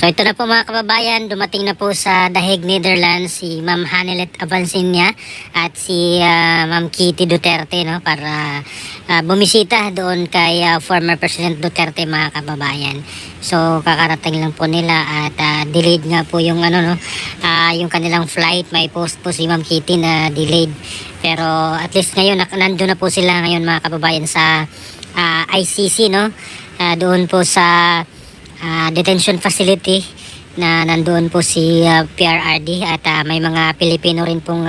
So ito na po mga kababayan, dumating na po sa Dahig, Netherlands si Ma'am Hanelet Avancinia at si Ma'am Kitty Duterte, no, para bumisita doon kay former President Duterte mga kababayan. So kakarating lang po nila at delayed nga po yung yung kanilang flight. May post po si Ma'am Kitty na delayed. Pero at least ngayon nandun na po sila ngayon mga kababayan sa ICC, no. Doon po sa detention facility na nandoon po si PRRD at may mga Pilipino rin pong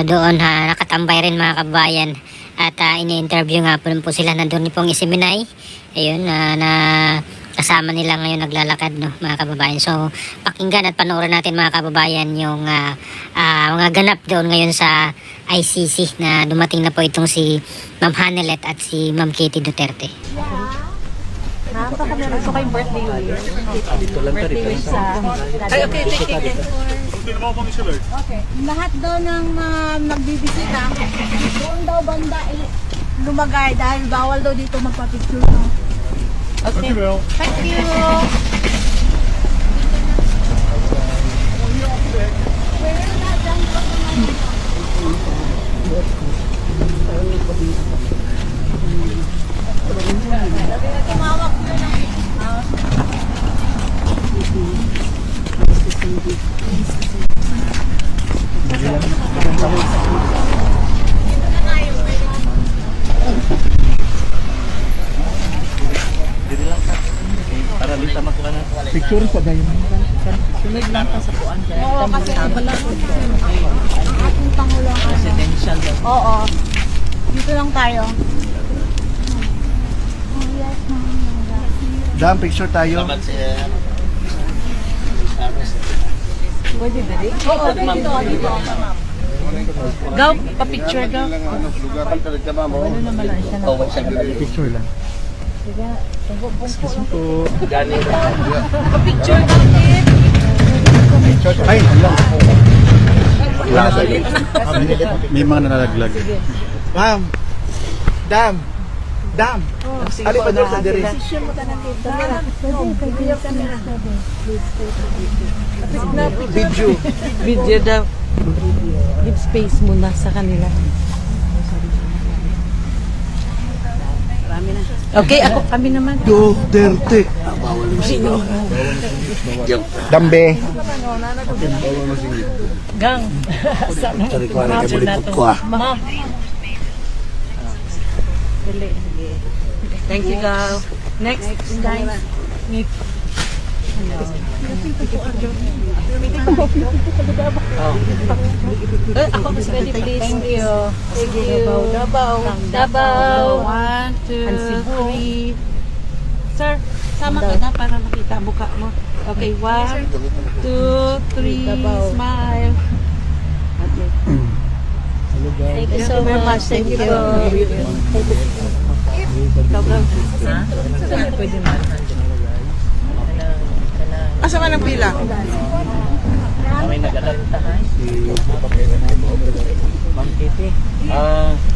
doon nakatambay rin mga kababayan at ini-interview nga po sila. Nandoon pong isiminay ayun na kasama nila ngayon naglalakad, no, mga kababayan. So pakinggan at panoorin natin mga kababayan yung mga ganap doon ngayon sa ICC na dumating na po itong si Ma'am Hanelet at si Ma'am Kitty Duterte. Baka meron ko kayong birthday wish. Birthday wish sa... Ay, okay, take. Okay. Lahat daw ng nagbibisita, doon daw banda lumagay dahil bawal daw dito magpa-picture. Okay. Thank you. Para bisa makuha na. Picture pa dahil. Sunod lang pa sa puan dyan. Oo, kasi wala ko. Ang ating Pangulong Presidential. Oo. Dito lang tayo. Dam, picture tayo. Salamat sa... Pwede ba rin? Oo, dito. Gaw, pa-picture gaw. Ano naman lang siya na. Oh, what's up? Picture lang. Excuse me po. Gani. Pa-picture gaw, Kit. Ay, lang. May mga nalaglag. Ma'am. Dam. Dam. Ali pa doon sa diri. Video. Video daw. Give space muna sa kanila. Okay, kami naman. Duterte. Bawal mo sino. Dambe. Gang. Sorry ko na kay bulit ko ah. Ma'am. Dali. Thank you, Gal. Next, guys. Meet. Ako mas ready, please. Thank you. Thank you. Davao. 1, 2, 3. Sir, sama ka na para makita mukha mo. Okay, 1, 2, 3. Smile. Okay. Thank you so much. Thank you. Ikaw ba? Pwede na. Asa man ang pila? May nag-alanta ha? Ma'am Kitty.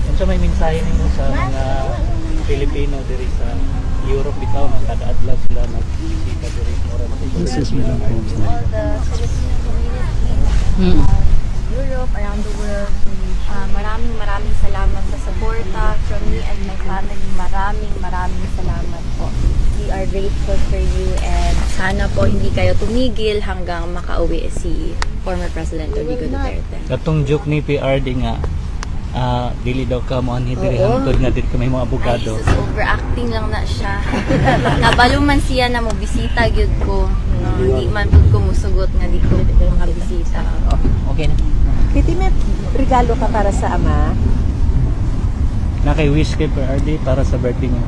Unsa may mensahe nimo sa mga Pilipino diri sa Europe bitaw nga kada adlaw sila nagbisita diri mura Excuse me lang po. all the Filipino community, Europe, around the world. Maraming salamat sa suporta from me and my family. Maraming salamat po. We are grateful for you and sana po hindi kayo tumigil hanggang makauwi si former President Rodrigo Duterte. Katong joke ni PRD nga dili daw ka mo anhi diri Oo. hangtod nga diri kami mga abogado. Ay, sus, overacting lang na siya. Kabalo man siya na mo bisita gyud ko. No, hindi man pud ko musugot nga di ko makabisita. Okay na. Kitty, may regalo ka para sa ama? Na kay wish kay PRD para sa birthday niya.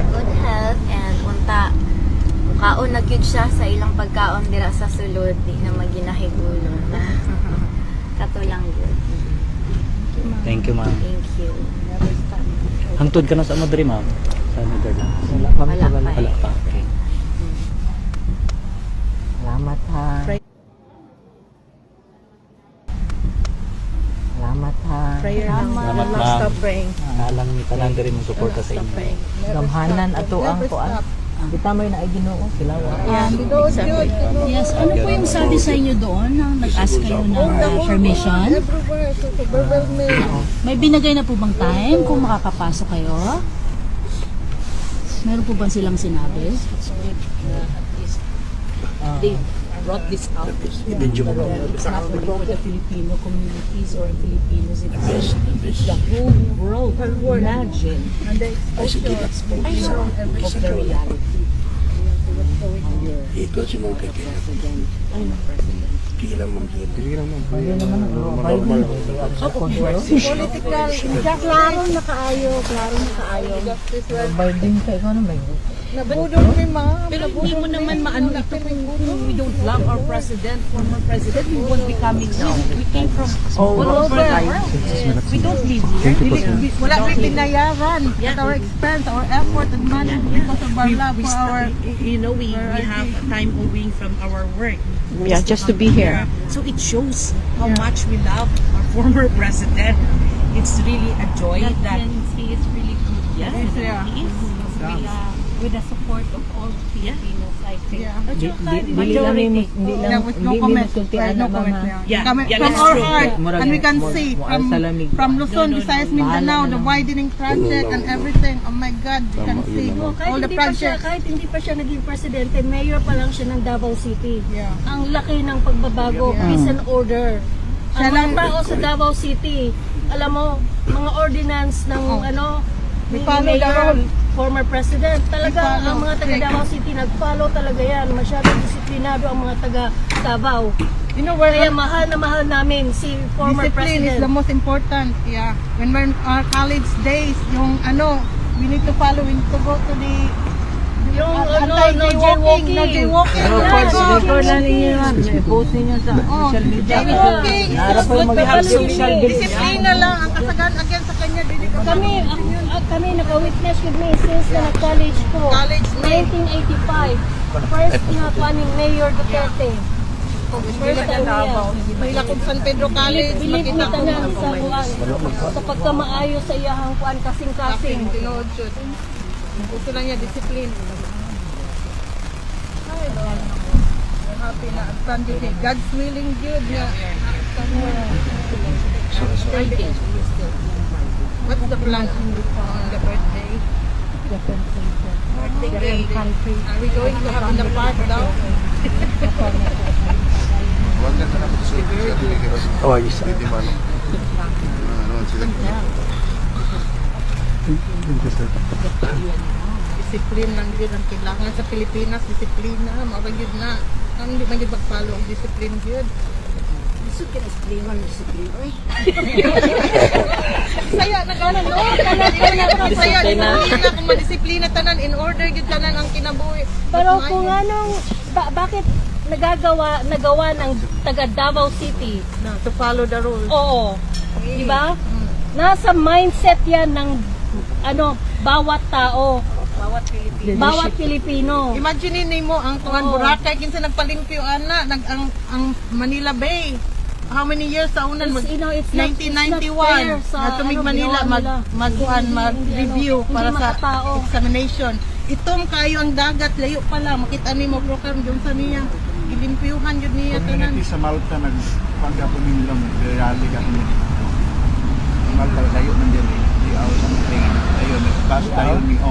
Good health and unta mukaon na gyud siya sa ilang pagkaon dira sa sulod di na maginahigulo na. Kato lang gyud. Thank you, ma'am. Thank you. Hangtod ka na sa Madrid, ma'am. Sa Netherlands. Wala pa. Wala pa. Okay. Salamat ha. Salamat ha. Prayer lang. Salamat, ma'am. Stop praying. Nalang ni tanan diri mo suporta sa inyo. Gamhanan ato ang kuan. Bitamay na ay Ginoo sila. Yes, ano po yung sabi sa inyo doon nang nag-ask kayo ng permission? May binigay na po bang time kung makakapasok kayo? Meron po bang silang sinabi? They brought this out. It's not for the Filipino communities or Filipinos. It's the whole world. Imagine. And the exposure of the reality. Klaro na kaayo. Binding kayo ano ba? Nabudol ni ma'am. Pero hindi mo naman maano ito kung we don't love our president, former president, we won't be coming now. We came from all over the world. We don't live here. Wala rin binayaran at our expense, our effort and money because of our love for our... You know, we have time owing from our work. Yeah, just to be here. So it shows how much we love our former president. It's really a joy that he is really good. yeah, he is. With the support of all Filipinos, I think. Dili lang With no comment. No comment. Yeah, Comment yeah, from that's our true. heart, and we can see from Luzon, Visayas, Mindanao, the widening project and everything. Oh my God, you can see all the projects. Kahit hindi pa siya naging presidente, mayor pa lang siya ng Davao City. Yeah. Ang laki ng pagbabago, peace and order. Siya Ang lang- mga tao sa Davao City, alam mo, mga ordinance ng We ni follow the Mayor, rule. former president, talaga follow. ang mga taga Davao City nag-follow talaga yan. Masyadong disiplinado ang mga taga Davao. You know where Kaya mahal na mahal namin si former discipline is president. the most important. Yeah. When we're in our college days, yung we need to follow, we need to go to the Yung no anti-jaywalking. jaywalking. No jaywalking. I-post ninyo sa social media. Jaywalking. We have social media. Disiplina lang ang kasagan again sa kanya. Dili ka Kami naka-witness with me since na nag-college ko. College mate. 1985. First na planning Mayor Duterte. First time niya. Pila kung San Pedro College. Believe me Makita ko. tanan sa buwan. Sa pagkamaayo sa iyahang kuan kasing-kasing. Tinood yun. Gusto lang niya discipline. Ay, Lord. We're happy na. Ang God's willing good niya. What's the plan on the birthday? Birthday country. Are we going to have in the park daw? Discipline lang yun ang kailangan sa Pilipinas. Disiplina. Mawag yun na. Ang hindi man yun magpalo ang discipline yun. Saya na gana no. Saya di na kung madisiplina tanan in order gyud tanan ang kinabuhi. Pero kung anong, bakit nagawa ng taga Davao City? Na to follow the rules. Oo. Di ba? Nasa mindset yan ng bawat tao, bawat Pilipino. Imagine nimo ang tuwan Oo. Boracay kinsa nagpalimpyo ana ang Manila Bay. How many years sa unan? It's, it's not 1991 fair sa na tumig Manila ginawa nila. mag-review Hindi para sa makatao. examination. Itom kayo ang dagat layo pa lang makita nimo program jung sa niya. Gilimpyuhan jud niya tanan. Community sa Malta nagpanggap po nila mo reali ka kami. Malta layo man din di hours ang train. Ayun, nagbas tayo ni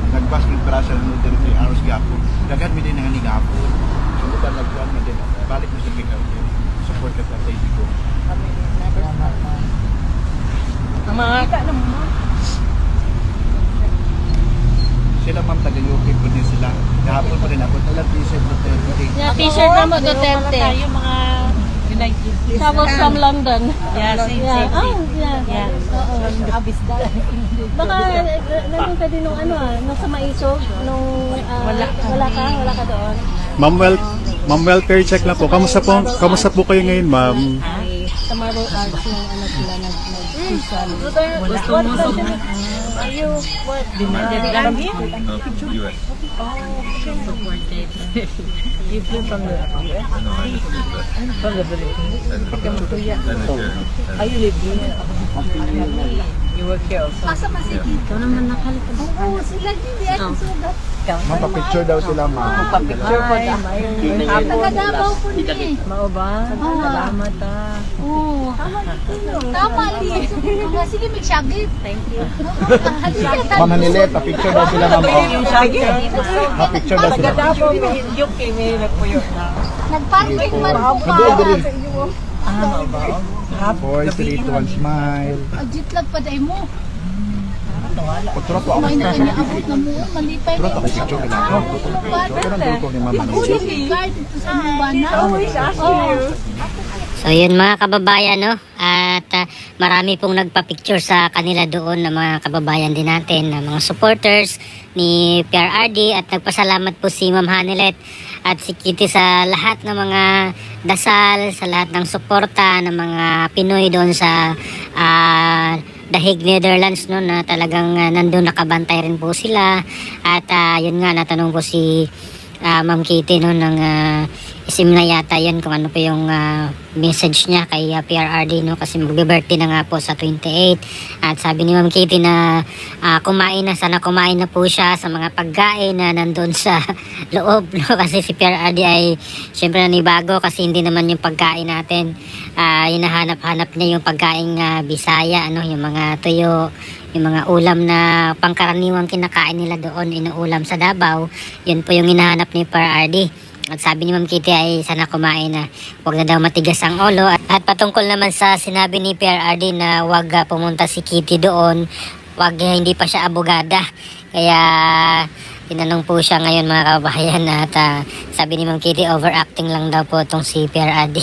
nagbas ni para sa no 3 hours gapo. Dagat mi din nga ni gapo. So bukan nagkuan na din. Balik mo sa Bicol. Support ka sa ko. Ang mga Sila ma'am taga-UK po din sila. Kahapon po rin ako. Talag t-shirt na Yeah, t-shirt na mo Duterte. Tayo mga United States. Tapos from London. Yeah, same. Yeah. Oo. Baka nandun ka din nung nung sa Maisog, nung wala ka doon. Ma'am welfare check lang po. Kamusta po kayo ngayon, ma'am? Sa Marble Arts ng sila nag-visual. Are you what? US. You flew from the US? From the Philippines? And here. Are you live here? You work here also. Ito naman nakalito. Oo, sila din yan. Sugat. Mapapicture daw sila, ma. Pa-picture po na. Taga-Davao po niya. Mao ba? Salamat ah. Oo. Tama din. Sige, mag-shagit. Thank you. Ma'am Hanilet, pa-picture daw sila, ma'am. Yung shaggy. Pa-picture daw sila. Taga-Davao, may yung kami nagpuyo na. Nag-parking man po Hindi, diri. Mao ba? Boys, 3, 2, 1, smile. Jitlag pa dahil mo. Pagtura po ako. May na kanya abot na mo. Malipay Pagtura mo. po picture ka lang. Picture ka lang ko ni Ma'am Hanilet. Ulit guard dito sa Mubana. So yun mga kababayan, no? At marami pong nagpa-picture sa kanila doon ng mga kababayan din natin, ng mga supporters ni PRRD, at nagpasalamat po si Ma'am Hanilet at si Kitty sa lahat ng mga dasal, sa lahat ng suporta ng mga Pinoy doon sa The Hague, Netherlands, no, na talagang nandun nakabantay rin po sila. At yun nga, natanong po si Ma'am Kitty, no, ng isim na yata yan kung ano po yung message niya kay PRRD, no, kasi mag-birthday na nga po sa 28. At sabi ni Ma'am Kitty na sana kumain na po siya sa mga pagkain na nandun sa loob, no, kasi si PRRD ay syempre nanibago kasi hindi naman yung pagkain natin, hinahanap-hanap niya yung pagkain Bisaya, ano, yung mga tuyo, yung mga ulam na pangkaraniwang kinakain nila doon, inuulam sa Davao. Yun po yung hinahanap ni PRRD. At sabi ni Ma'am Kitty ay sana kumain na, huwag na daw matigas ang ulo. At patungkol naman sa sinabi ni PRRD na huwag pumunta si Kitty doon, hindi pa siya abogada. Kaya tinanong po siya ngayon mga kababayan, at sabi ni Ma'am Kitty overacting lang daw po itong si PRRD.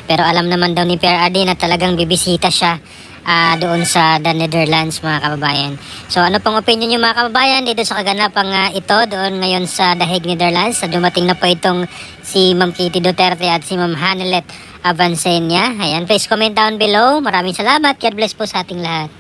Pero alam naman daw ni PRRD na talagang bibisita siya doon sa The Netherlands, mga kababayan. So ano pong opinion niyo mga kababayan dito sa kaganapang ito doon ngayon sa The Hague, Netherlands? So, dumating na po itong si Ma'am Kitty Duterte at si Ma'am Hanilet Avancenia. Ayan, please comment down below. Maraming salamat. God bless po sa ating lahat.